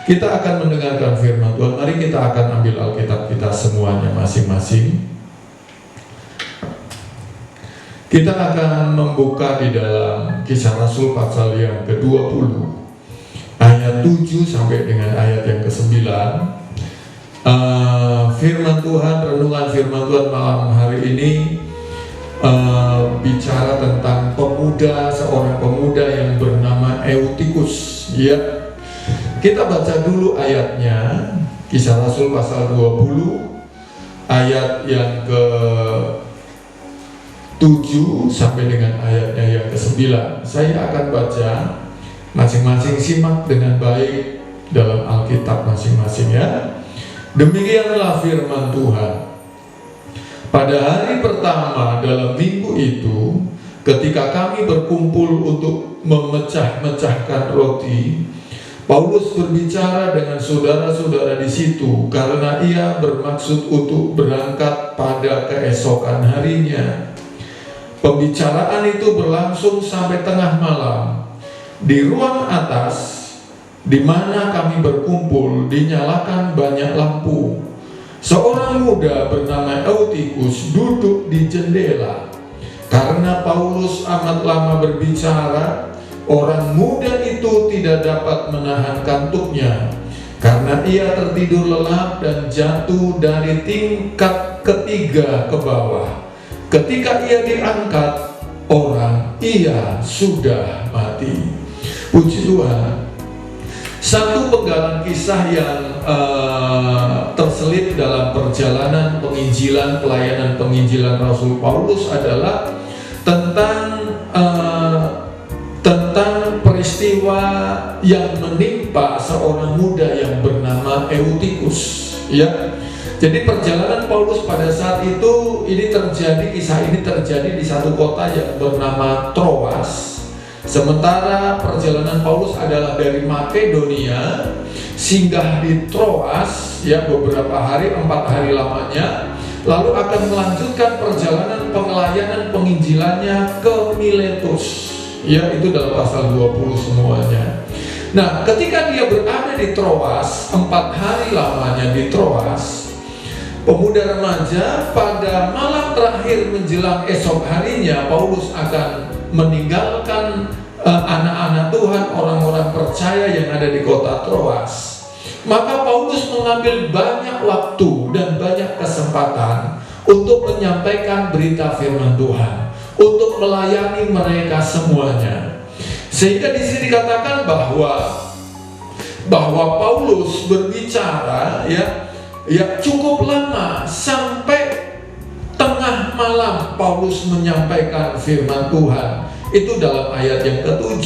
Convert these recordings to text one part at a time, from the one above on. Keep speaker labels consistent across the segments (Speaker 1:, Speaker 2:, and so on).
Speaker 1: Kita akan mendengarkan firman Tuhan. Mari kita akan ambil Alkitab kita semuanya masing-masing. Kita akan membuka di dalam Kisah Rasul pasal yang ke-20 ayat 7 sampai dengan ayat yang ke-9. Firman Tuhan, renungan firman Tuhan malam hari ini bicara tentang seorang pemuda yang bernama Eutikus, ya. Kita baca dulu ayatnya, Kisah Rasul pasal 20 ayat yang ke-7 sampai dengan ayatnya yang ke-9. Saya akan baca, masing-masing simak dengan baik dalam Alkitab masing-masing, ya. Demikianlah firman Tuhan. Pada hari pertama dalam minggu itu, ketika kami berkumpul untuk memecah-mecahkan roti, Paulus berbicara dengan saudara-saudara di situ karena ia bermaksud untuk berangkat pada keesokan harinya. Pembicaraan itu berlangsung sampai tengah malam. Di ruang atas di mana kami berkumpul dinyalakan banyak lampu. Seorang muda bernama Eutikus duduk di jendela. Karena Paulus amat lama berbicara, orang muda itu tidak dapat menahan kantuknya karena ia tertidur lelap dan jatuh dari tingkat ketiga ke bawah. Ketika ia diangkat, ia sudah mati. Puji Tuhan. Satu penggalan kisah yang terselip dalam perjalanan penginjilan, pelayanan penginjilan Rasul Paulus adalah tentang peristiwa yang menimpa seorang muda yang bernama Eutikus, ya. Jadi perjalanan Paulus pada saat itu kisah ini terjadi di satu kota yang bernama Troas. Sementara perjalanan Paulus adalah dari Makedonia singgah di Troas, ya, beberapa hari, 4 hari lamanya, lalu akan melanjutkan perjalanan pelayanan penginjilannya ke Miletus. Ya, itu dalam pasal 20 semuanya. Nah, ketika dia berada di Troas, 4 hari lamanya di Troas, pemuda remaja pada malam terakhir menjelang esok harinya, Paulus akan meninggalkan anak-anak Tuhan, orang-orang percaya yang ada di kota Troas. Maka Paulus mengambil banyak waktu dan banyak kesempatan untuk menyampaikan berita firman Tuhan, untuk melayani mereka semuanya. Sehingga di sini dikatakan bahwa Paulus berbicara ya cukup lama, sampai tengah malam Paulus menyampaikan firman Tuhan. Itu dalam ayat yang ke-7.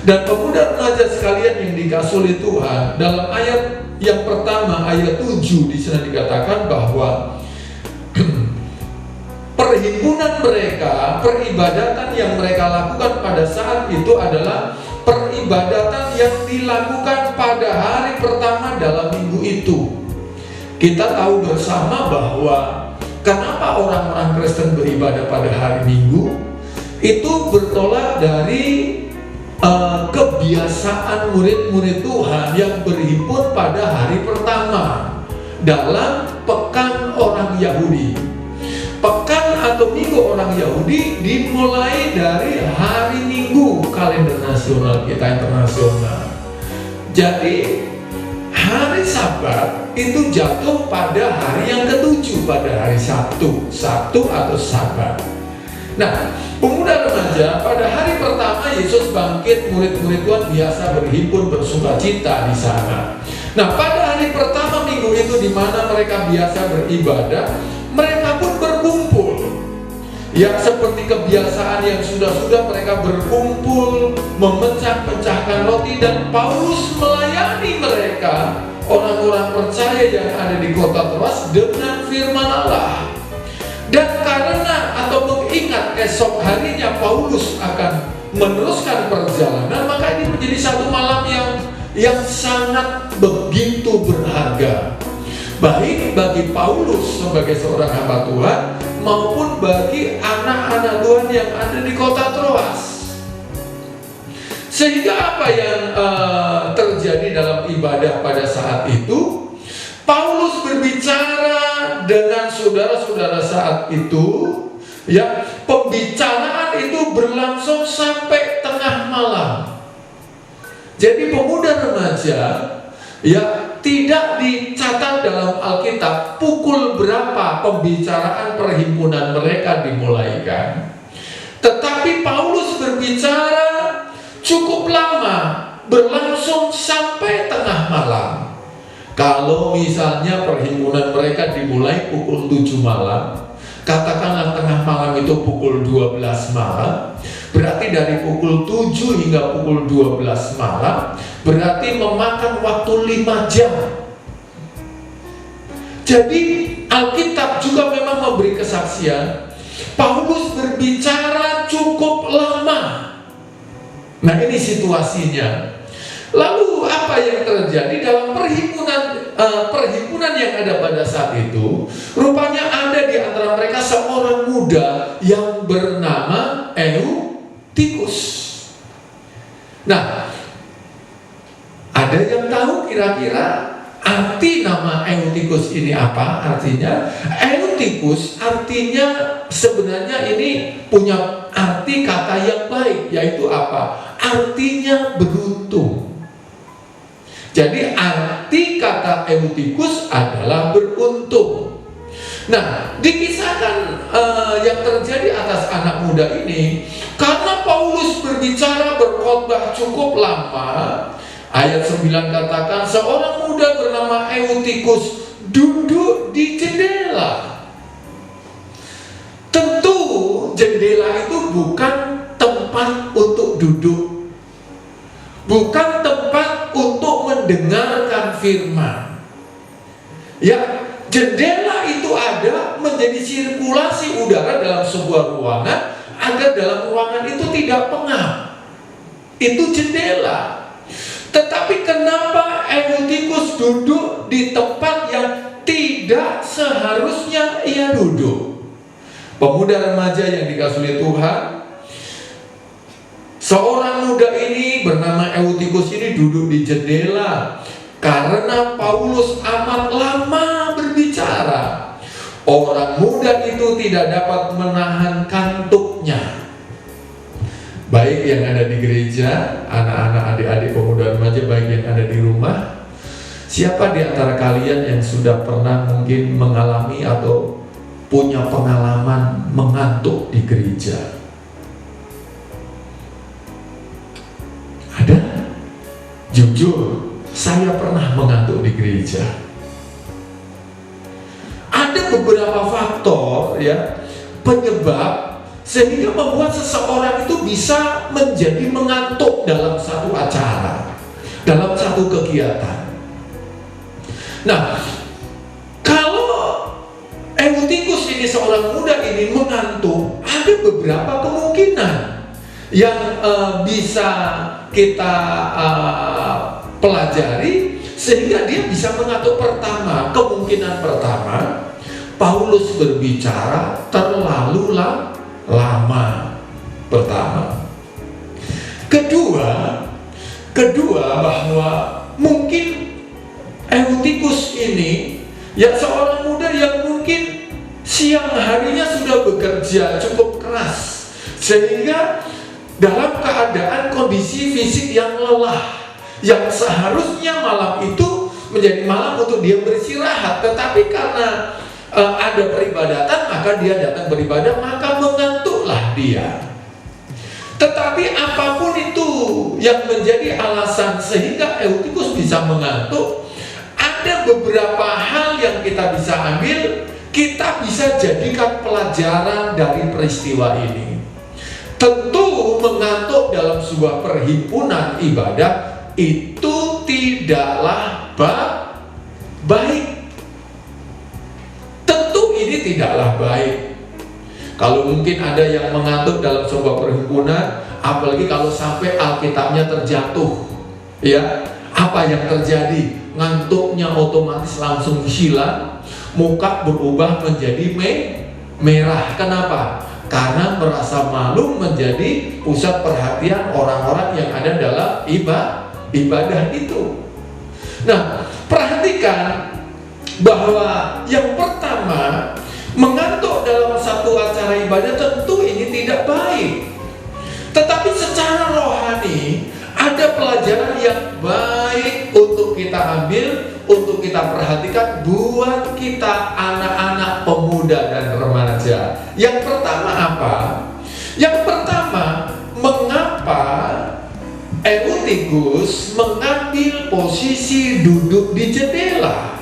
Speaker 1: Dan pemuda remaja sekalian yang dikasihi oleh Tuhan, dalam ayat yang pertama, ayat 7, di sana dikatakan bahwa perhimpunan mereka, peribadatan yang mereka lakukan pada saat itu adalah peribadatan yang dilakukan pada hari pertama dalam minggu itu. Kita tahu bersama bahwa kenapa orang-orang Kristen beribadah pada hari Minggu, itu bertolak dari kebiasaan murid-murid Tuhan yang berhimpun pada hari pertama dalam pekan orang Yahudi. Pekan atau minggu orang Yahudi dimulai dari hari Minggu kalender nasional kita, internasional. Jadi hari Sabat itu jatuh pada hari yang ke-7, pada hari Sabtu atau Sabat. Nah, pemuda remaja pada hari pertama Yesus bangkit, murid-murid Tuhan biasa berhimpun bersukacita di sana. Nah, pada hari pertama minggu itu di mana mereka biasa beribadah, mereka pun berkumpul. Ya, seperti kebiasaan yang sudah mereka berkumpul, memecah-pecahkan roti, dan Paulus melayani mereka, orang-orang percaya yang ada di kota Troas, dengan firman Allah. Dan karena atau mengingat esok harinya Paulus akan meneruskan perjalanan, maka ini menjadi satu malam yang sangat begitu berharga, baik bagi Paulus sebagai seorang hamba Tuhan maupun bagi anak-anak Tuhan yang ada di kota Troas. Sehingga apa yang terjadi dalam ibadah pada saat itu? Paulus berbicara dengan saudara-saudara saat itu, ya, pembicaraan itu berlangsung sampai tengah malam. Jadi pemuda remaja, ya, tidak dicatat dalam Alkitab pukul berapa pembicaraan perhimpunan mereka dimulaikan. Tetapi Paulus berbicara cukup lama, berlangsung sampai tengah malam. Kalau misalnya perhimpunan mereka dimulai pukul 7 malam, katakanlah tengah malam itu pukul 12 malam, berarti dari pukul 7 hingga pukul 12 malam berarti memakan waktu 5 jam. Jadi Alkitab juga memang memberi kesaksian Paulus berbicara cukup lama. Nah, ini situasinya. Lalu apa yang terjadi dalam perhimpunan yang ada pada saat itu? Rupanya ada di antara mereka seorang muda yang bernama Eutikus. Nah, ada yang tahu kira-kira arti nama Eutikus ini apa artinya? Eutikus artinya sebenarnya ini punya arti kata yang baik, yaitu apa? Artinya beruntung. Jadi arti kata Eutikus adalah beruntung. Nah, dikisahkan yang terjadi atas anak muda ini, karena Paulus berbicara berkhotbah cukup lama. Ayat 9 katakan seorang muda bernama Eutikus duduk di jendela. Tentu jendela itu bukan tempat untuk duduk, bukan tempat untuk mendengarkan firman. Ya, jendela itu ada menjadi sirkulasi udara dalam sebuah ruangan agar dalam ruangan itu tidak pengap. Itu jendela. Tetapi kenapa Eutikus duduk di tempat yang tidak seharusnya ia duduk? Pemuda remaja yang dikasihi oleh Tuhan, seorang muda ini bernama Eutikus ini duduk di jendela karena Paulus amat lama berbicara. Orang muda itu tidak dapat menahan kantuknya. Baik yang ada di gereja, anak-anak, adik-adik, pemuda remaja, baik yang ada di rumah. Siapa di antara kalian yang sudah pernah mungkin mengalami atau punya pengalaman mengantuk di gereja? Ada? Jujur, saya pernah mengantuk di gereja. Ada beberapa faktor, ya, penyebab sehingga membuat seseorang itu bisa menjadi mengantuk dalam satu acara, dalam satu kegiatan. Nah, kalau Eutikus ini, seorang muda ini mengantuk, ada beberapa kemungkinan yang bisa kita pelajari sehingga dia bisa mengantuk. Pertama, kemungkinan pertama, Paulus berbicara terlalu lama. Pertama. Kedua bahwa mungkin Eutikus ini ya seorang muda yang mungkin siang harinya sudah bekerja cukup keras, sehingga dalam keadaan kondisi fisik yang lelah, yang seharusnya malam itu menjadi malam untuk dia beristirahat, tetapi karena ada peribadatan, maka dia datang beribadah, maka mengantuklah dia. Tetapi apapun itu yang menjadi alasan sehingga Eutikus bisa mengantuk, ada beberapa hal yang kita bisa ambil, kita bisa jadikan pelajaran dari peristiwa ini. Tentu mengantuk dalam sebuah perhimpunan ibadah itu tidaklah baik. Ini tidaklah baik. Kalau mungkin ada yang mengantuk dalam sebuah perhimpunan, apalagi kalau sampai Alkitabnya terjatuh, ya, apa yang terjadi? Ngantuknya otomatis langsung hilang, muka berubah menjadi merah. Kenapa? karena merasa malu menjadi pusat perhatian orang-orang yang ada dalam ibadah itu. Nah, perhatikan bahwa yang pertama, mengantuk dalam satu acara ibadah tentu ini tidak baik. Tetapi secara rohani ada pelajaran yang baik untuk kita ambil, untuk kita perhatikan buat kita anak-anak pemuda dan remaja. Yang pertama apa? Yang pertama, mengapa Eutikus mengambil posisi duduk di jendela?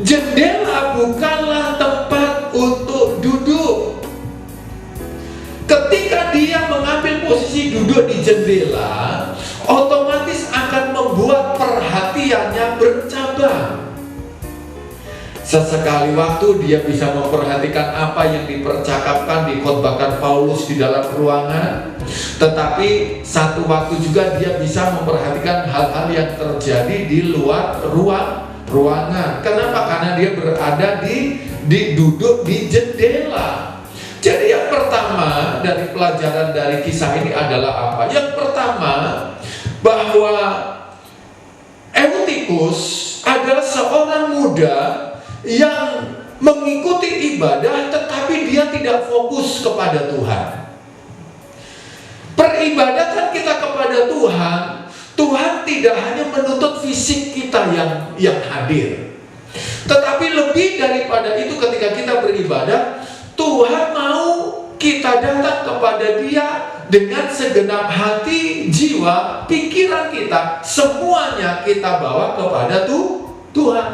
Speaker 1: Jendela bukanlah tempat untuk duduk. Ketika dia mengambil posisi duduk di jendela, otomatis akan membuat perhatiannya bercabang. Sesekali waktu dia bisa memperhatikan apa yang dipercakapkan, dikhotbahkan Paulus di dalam ruangan. Tetapi satu waktu juga dia bisa memperhatikan hal-hal yang terjadi di luar ruangan. Kenapa? Karena dia berada duduk di jendela. Jadi yang pertama dari pelajaran dari kisah ini adalah apa? Yang pertama, bahwa Eutikus adalah seorang muda yang mengikuti ibadah tetapi dia tidak fokus kepada Tuhan. Peribadatan kita kepada Tuhan, Tuhan tidak hanya menuntut fisik kita yang hadir, tetapi lebih daripada itu ketika kita beribadah, Tuhan mau kita datang kepada Dia dengan segenap hati, jiwa, pikiran kita, semuanya kita bawa kepada Tuhan.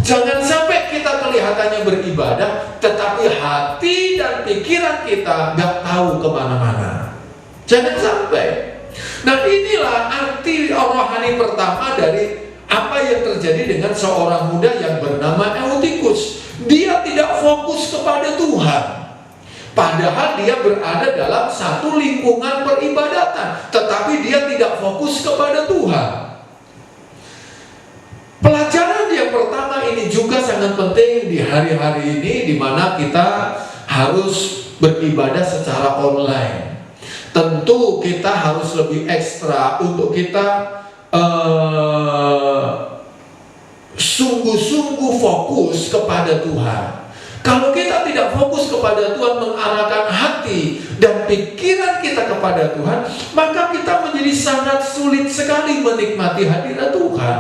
Speaker 1: Jangan sampai kita kelihatannya beribadah, tetapi hati dan pikiran kita gak tahu kemana-mana. Jangan sampai. Nah, inilah arti rohani pertama dari apa yang terjadi dengan seorang muda yang bernama Eutikus. Dia tidak fokus kepada Tuhan, padahal dia berada dalam satu lingkungan peribadatan, tetapi dia tidak fokus kepada Tuhan. Pelajaran yang pertama ini juga sangat penting di hari-hari ini, di mana kita harus beribadah secara online. Tentu kita harus lebih ekstra untuk kita sungguh-sungguh fokus kepada Tuhan. Kalau kita tidak fokus kepada Tuhan, mengarahkan hati dan pikiran kita kepada Tuhan, maka kita menjadi sangat sulit sekali menikmati hadirat Tuhan.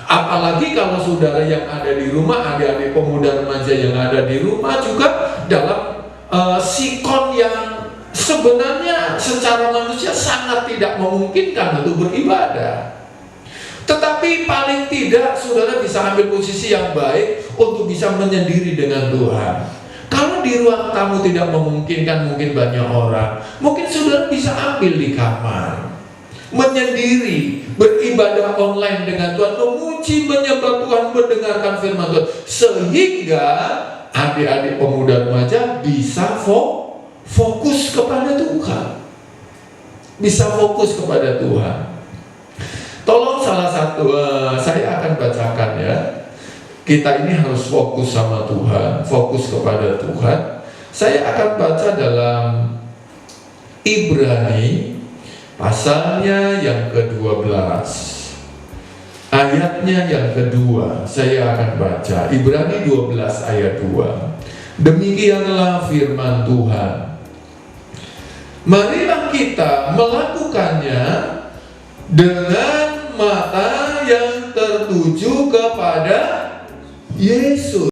Speaker 1: Apalagi kalau saudara yang ada di rumah, adik-adik pemuda remaja yang ada di rumah juga dalam sikon yang sebenarnya secara manusia sangat tidak memungkinkan untuk beribadah. Tetapi paling tidak saudara bisa ambil posisi yang baik untuk bisa menyendiri dengan Tuhan. Kalau di ruang tamu tidak memungkinkan, mungkin banyak orang, mungkin saudara bisa ambil di kamar, menyendiri, beribadah online dengan Tuhan, memuji, menyembah Tuhan, mendengarkan firman Tuhan, sehingga adik-adik pemuda remaja bisa fokus kepada Tuhan, bisa fokus kepada Tuhan. Tolong salah satu, saya akan bacakan ya. Kita ini harus fokus sama Tuhan, fokus kepada Tuhan. Saya akan baca dalam Ibrani pasalnya yang ke-12, ayatnya yang kedua. Saya akan baca Ibrani 12 ayat 2. Demikianlah firman Tuhan. Marilah kita melakukannya dengan mata yang tertuju kepada Yesus.